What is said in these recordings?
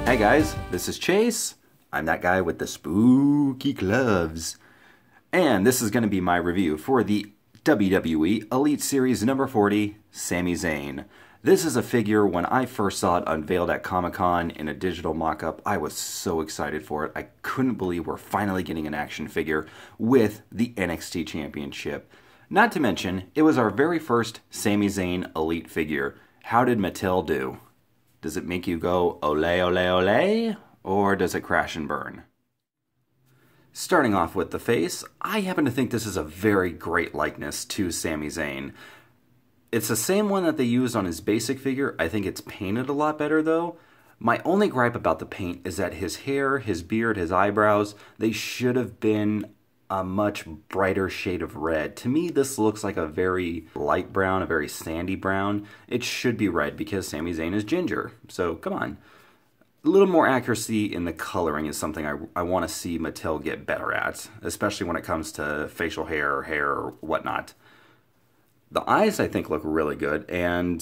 Hey guys, this is Chase. I'm that guy with the spooky gloves. And this is going to be my review for the WWE Elite Series number 40, Sami Zayn. This is a figure, when I first saw it unveiled at Comic-Con in a digital mock-up, I was so excited for it. I couldn't believe we're finally getting an action figure with the NXT Championship. Not to mention, it was our very first Sami Zayn Elite figure. How did Mattel do? Does it make you go, ole, ole, ole? Or does it crash and burn? Starting off with the face, I happen to think this is a very great likeness to Sami Zayn. It's the same one that they used on his basic figure. I think it's painted a lot better though. My only gripe about the paint is that his hair, his beard, his eyebrows, they should have been a much brighter shade of red. To me, this looks like a very light brown, a very sandy brown. It should be red because Sami Zayn is ginger. So come on. A little more accuracy in the coloring is something I want to see Mattel get better at, especially when it comes to facial hair or whatnot. The eyes, I think, look really good, and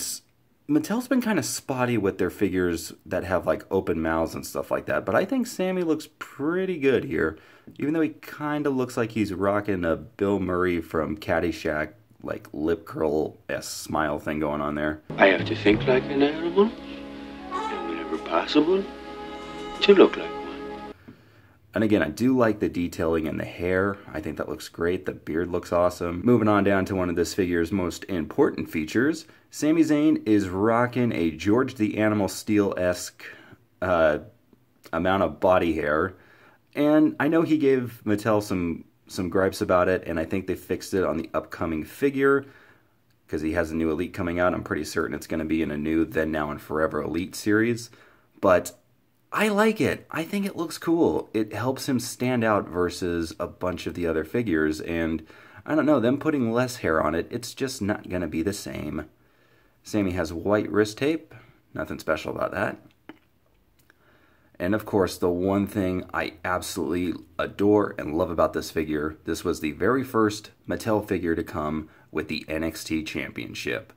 Mattel's been kind of spotty with their figures that have like open mouths and stuff like that, but I think Sami looks pretty good here, even though he kind of looks like he's rocking a Bill Murray from Caddyshack, like lip curl-esque smile thing going on there. I have to think like an animal, and whenever possible, to look like one. And again, I do like the detailing in the hair. I think that looks great. The beard looks awesome. Moving on down to one of this figure's most important features, Sami Zayn is rocking a George the Animal Steel-esque amount of body hair. And I know he gave Mattel some gripes about it, and I think they fixed it on the upcoming figure because he has a new Elite coming out. I'm pretty certain it's going to be in a new Then, Now, and Forever Elite series. But I like it. I think it looks cool. It helps him stand out versus a bunch of the other figures, and I don't know, them putting less hair on it, it's just not going to be the same. Sami has white wrist tape. Nothing special about that. And of course, the one thing I absolutely adore and love about this figure, this was the very first Mattel figure to come with the NXT Championship.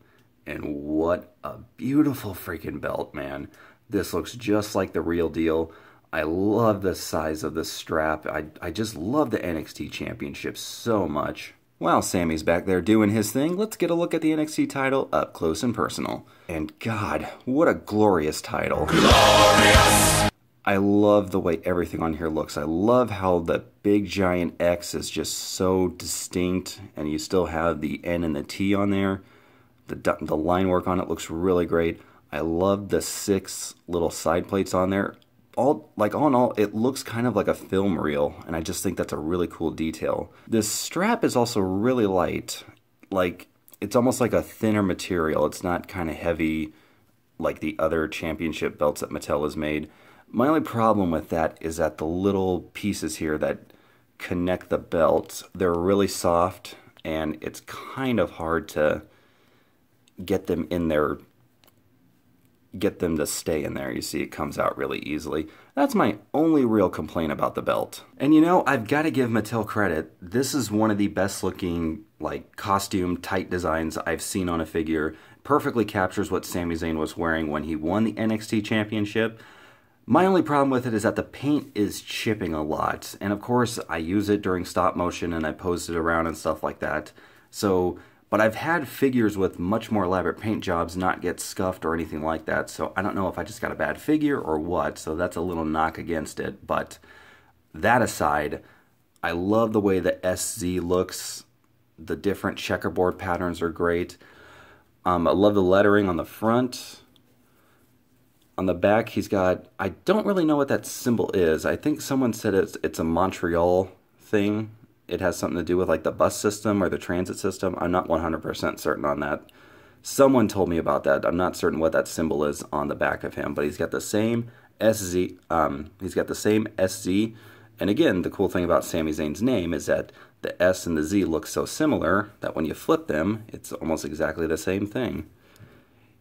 And what a beautiful freaking belt, man. This looks just like the real deal. I love the size of this strap. I just love the NXT Championship so much. While Sami's back there doing his thing, let's get a look at the NXT title up close and personal. And God, what a glorious title. Glorious! I love the way everything on here looks. I love how the big giant X is just so distinct, and you still have the N and the T on there. The line work on it looks really great. I love the 6 little side plates on there. All in all, it looks kind of like a film reel, and I just think that's a really cool detail. This strap is also really light. Like, it's almost like a thinner material. It's not kind of heavy like the other championship belts that Mattel has made. My only problem with that is that the little pieces here that connect the belt, they're really soft, and it's kind of hard to get them in there, get them to stay in there. You see, it comes out really easily. That's my only real complaint about the belt. And you know, I've got to give Mattel credit. This is one of the best looking, like, costume tight designs I've seen on a figure. Perfectly captures what Sami Zayn was wearing when he won the NXT Championship. My only problem with it is that the paint is chipping a lot. And of course, I use it during stop motion and I pose it around and stuff like that. But I've had figures with much more elaborate paint jobs not get scuffed or anything like that, so I don't know if I just got a bad figure or what, so that's a little knock against it. But that aside, I love the way the SZ looks. The different checkerboard patterns are great. I love the lettering on the front. On the back, he's got, I don't really know what that symbol is. I think someone said it's a Montreal thing. It has something to do with like the bus system or the transit system. I'm not 100% certain on that. Someone told me about that. I'm not certain what that symbol is on the back of him, but he's got the same SZ. He's got the same SZ. And again, the cool thing about Sami Zayn's name is that the S and the Z look so similar that when you flip them, it's almost exactly the same thing.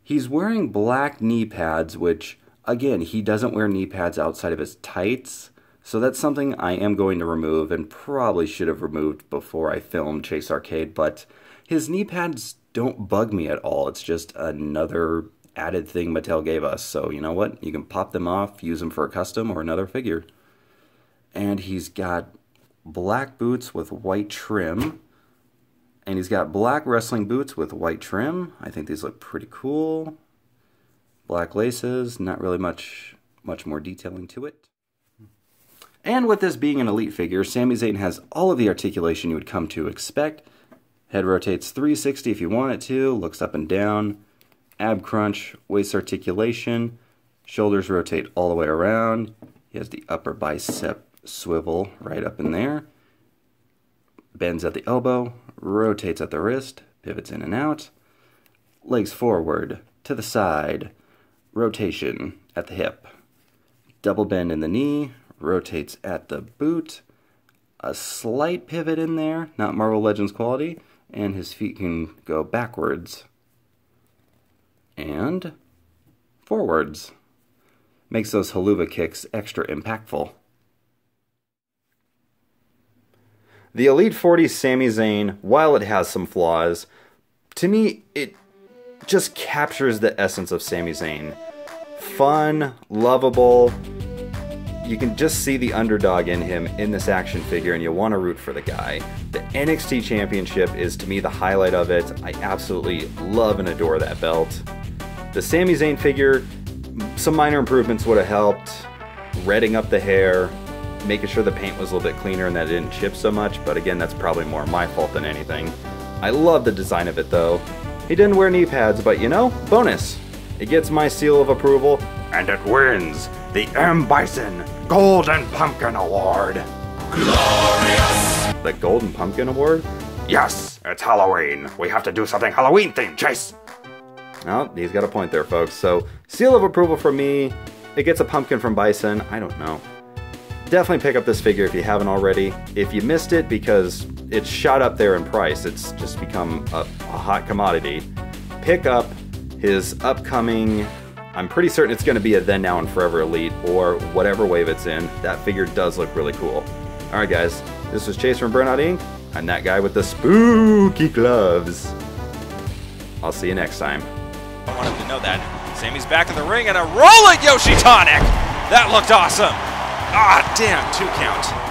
He's wearing black knee pads, which, again, he doesn't wear knee pads outside of his tights. So that's something I am going to remove and probably should have removed before I filmed Chase Arcade, but his knee pads don't bug me at all. It's just another added thing Mattel gave us. So you know what? You can pop them off, use them for a custom or another figure. And he's got black boots with white trim. And he's got black wrestling boots with white trim. I think these look pretty cool. Black laces, not really much more detailing to it. And with this being an elite figure, Sami Zayn has all of the articulation you would come to expect. Head rotates 360 if you want it to, looks up and down. Ab crunch, waist articulation. Shoulders rotate all the way around. He has the upper bicep swivel right up in there. Bends at the elbow, rotates at the wrist, pivots in and out. Legs forward, to the side, rotation at the hip. Double bend in the knee, rotates at the boot. A slight pivot in there, not Marvel Legends quality, and his feet can go backwards and forwards. Makes those haluva kicks extra impactful. The Elite 40 Sami Zayn, while it has some flaws, to me it just captures the essence of Sami Zayn. Fun, lovable. You can just see the underdog in him in this action figure and you want to root for the guy. The NXT Championship is to me the highlight of it. I absolutely love and adore that belt. The Sami Zayn figure, some minor improvements would have helped. Redding up the hair, making sure the paint was a little bit cleaner and that it didn't chip so much, but again, that's probably more my fault than anything. I love the design of it though. He didn't wear knee pads, but you know, bonus. It gets my seal of approval, and it wins the M. Bison Golden Pumpkin Award. Glorious! The Golden Pumpkin Award? Yes, it's Halloween. We have to do something Halloween themed, Chase. Oh, he's got a point there, folks. So, seal of approval from me. It gets a pumpkin from Bison. I don't know. Definitely pick up this figure if you haven't already. If you missed it because it's shot up there in price, it's just become a hot commodity, pick up his upcoming, I'm pretty certain it's going to be a Then, Now, and Forever Elite, or whatever wave it's in. That figure does look really cool. Alright guys, this was Chase from Burnout Inc. I'm that guy with the spooky gloves. I'll see you next time. I wanted to know that. Sami's back in the ring and a rolling Yoshi Tonic! That looked awesome! Ah, damn, 2 count.